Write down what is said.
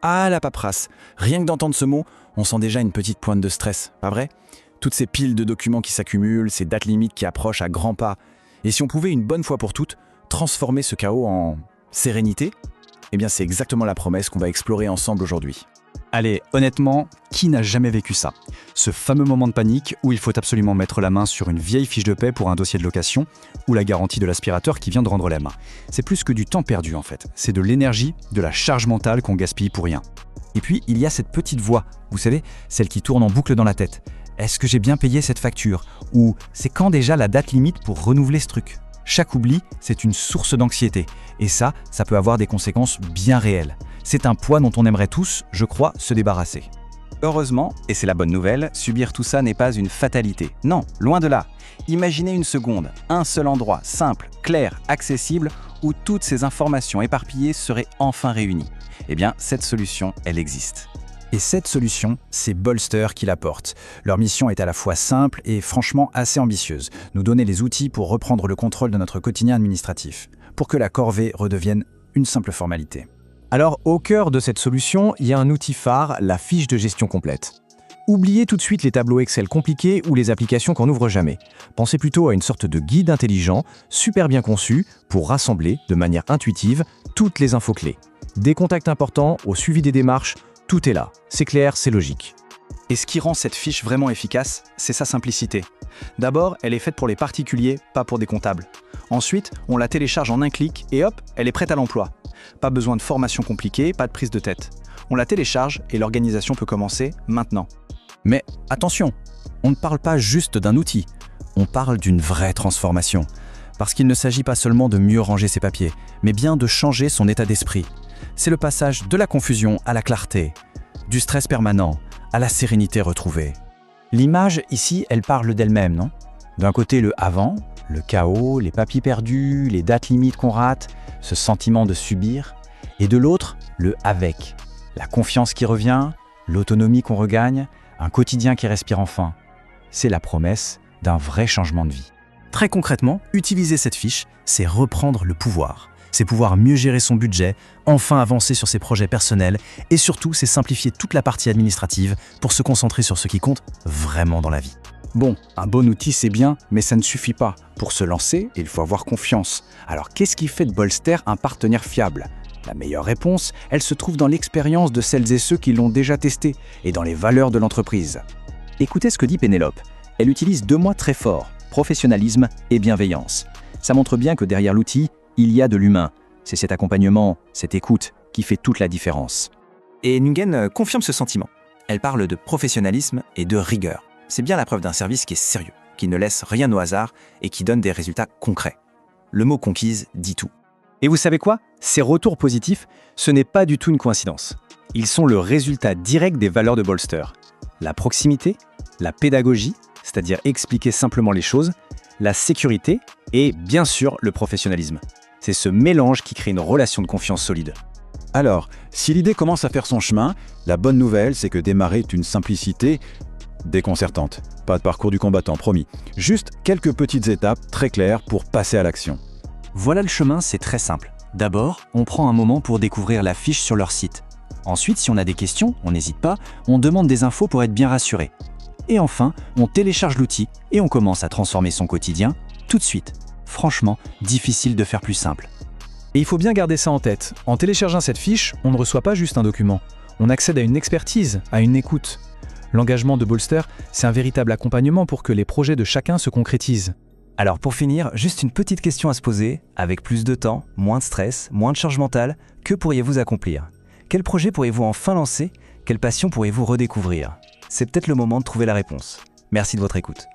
Ah, la paperasse. Rien que d'entendre ce mot, on sent déjà une petite pointe de stress, pas vrai? Toutes ces piles de documents qui s'accumulent, ces dates limites qui approchent à grands pas. Et si on pouvait une bonne fois pour toutes transformer ce chaos en sérénité? Eh bien, c'est exactement la promesse qu'on va explorer ensemble aujourd'hui. Allez, honnêtement, qui n'a jamais vécu ça? Ce fameux moment de panique où il faut absolument mettre la main sur une vieille fiche de paie pour un dossier de location ou la garantie de l'aspirateur qui vient de rendre la main. C'est plus que du temps perdu en fait, c'est de l'énergie, de la charge mentale qu'on gaspille pour rien. Et puis, il y a cette petite voix, vous savez, celle qui tourne en boucle dans la tête. Est-ce que j'ai bien payé cette facture? Ou c'est quand déjà la date limite pour renouveler ce truc? Chaque oubli, c'est une source d'anxiété. Et ça peut avoir des conséquences bien réelles. C'est un poids dont on aimerait tous, je crois, se débarrasser. Heureusement, et c'est la bonne nouvelle, subir tout ça n'est pas une fatalité. Non, loin de là. Imaginez une seconde, un seul endroit, simple, clair, accessible, où toutes ces informations éparpillées seraient enfin réunies. Eh bien, cette solution, elle existe. Et cette solution, c'est Bolster qui l'apporte. Leur mission est à la fois simple et franchement assez ambitieuse. Nous donner les outils pour reprendre le contrôle de notre quotidien administratif, pour que la corvée redevienne une simple formalité. Alors, au cœur de cette solution, il y a un outil phare, la fiche de gestion complète. Oubliez tout de suite les tableaux Excel compliqués ou les applications qu'on n'ouvre jamais. Pensez plutôt à une sorte de guide intelligent, super bien conçu, pour rassembler, de manière intuitive, toutes les infos clés. Des contacts importants au suivi des démarches, tout est là. C'est clair, c'est logique. Et ce qui rend cette fiche vraiment efficace, c'est sa simplicité. D'abord, elle est faite pour les particuliers, pas pour des comptables. Ensuite, on la télécharge en un clic et hop, elle est prête à l'emploi. Pas besoin de formation compliquée, pas de prise de tête. On la télécharge et l'organisation peut commencer maintenant. Mais attention, on ne parle pas juste d'un outil, on parle d'une vraie transformation. Parce qu'il ne s'agit pas seulement de mieux ranger ses papiers, mais bien de changer son état d'esprit. C'est le passage de la confusion à la clarté, du stress permanent à la sérénité retrouvée. L'image, ici, elle parle d'elle-même, non? D'un côté, le avant, le chaos, les papiers perdus, les dates limites qu'on rate, ce sentiment de subir. Et de l'autre, le avec, la confiance qui revient, l'autonomie qu'on regagne, un quotidien qui respire enfin. C'est la promesse d'un vrai changement de vie. Très concrètement, utiliser cette fiche, c'est reprendre le pouvoir. C'est pouvoir mieux gérer son budget, enfin avancer sur ses projets personnels et surtout, c'est simplifier toute la partie administrative pour se concentrer sur ce qui compte vraiment dans la vie. Bon, un bon outil c'est bien, mais ça ne suffit pas. Pour se lancer, il faut avoir confiance. Alors qu'est-ce qui fait de Bolster un partenaire fiable? La meilleure réponse, elle se trouve dans l'expérience de celles et ceux qui l'ont déjà testé et dans les valeurs de l'entreprise. Écoutez ce que dit Pénélope. Elle utilise 2 mots très forts, professionnalisme et bienveillance. Ça montre bien que derrière l'outil, il y a de l'humain. C'est cet accompagnement, cette écoute qui fait toute la différence. Et Ningen confirme ce sentiment. Elle parle de professionnalisme et de rigueur. C'est bien la preuve d'un service qui est sérieux, qui ne laisse rien au hasard et qui donne des résultats concrets. Le mot conquise dit tout. Et vous savez quoi? Ces retours positifs, ce n'est pas du tout une coïncidence. Ils sont le résultat direct des valeurs de Bolster. La proximité, la pédagogie, c'est-à-dire expliquer simplement les choses, la sécurité et bien sûr le professionnalisme. C'est ce mélange qui crée une relation de confiance solide. Alors, si l'idée commence à faire son chemin, la bonne nouvelle, c'est que démarrer est une simplicité déconcertante. Pas de parcours du combattant, promis. Juste quelques petites étapes très claires pour passer à l'action. Voilà le chemin, c'est très simple. D'abord, on prend un moment pour découvrir la fiche sur leur site. Ensuite, si on a des questions, on n'hésite pas, on demande des infos pour être bien rassuré. Et enfin, on télécharge l'outil et on commence à transformer son quotidien tout de suite. Franchement, difficile de faire plus simple. Et il faut bien garder ça en tête. En téléchargeant cette fiche, on ne reçoit pas juste un document. On accède à une expertise, à une écoute. L'engagement de Bolster, c'est un véritable accompagnement pour que les projets de chacun se concrétisent. Alors pour finir, juste une petite question à se poser. Avec plus de temps, moins de stress, moins de charge mentale, que pourriez-vous accomplir? Quel projet pourriez-vous enfin lancer? Quelle passion pourriez-vous redécouvrir? C'est peut-être le moment de trouver la réponse. Merci de votre écoute.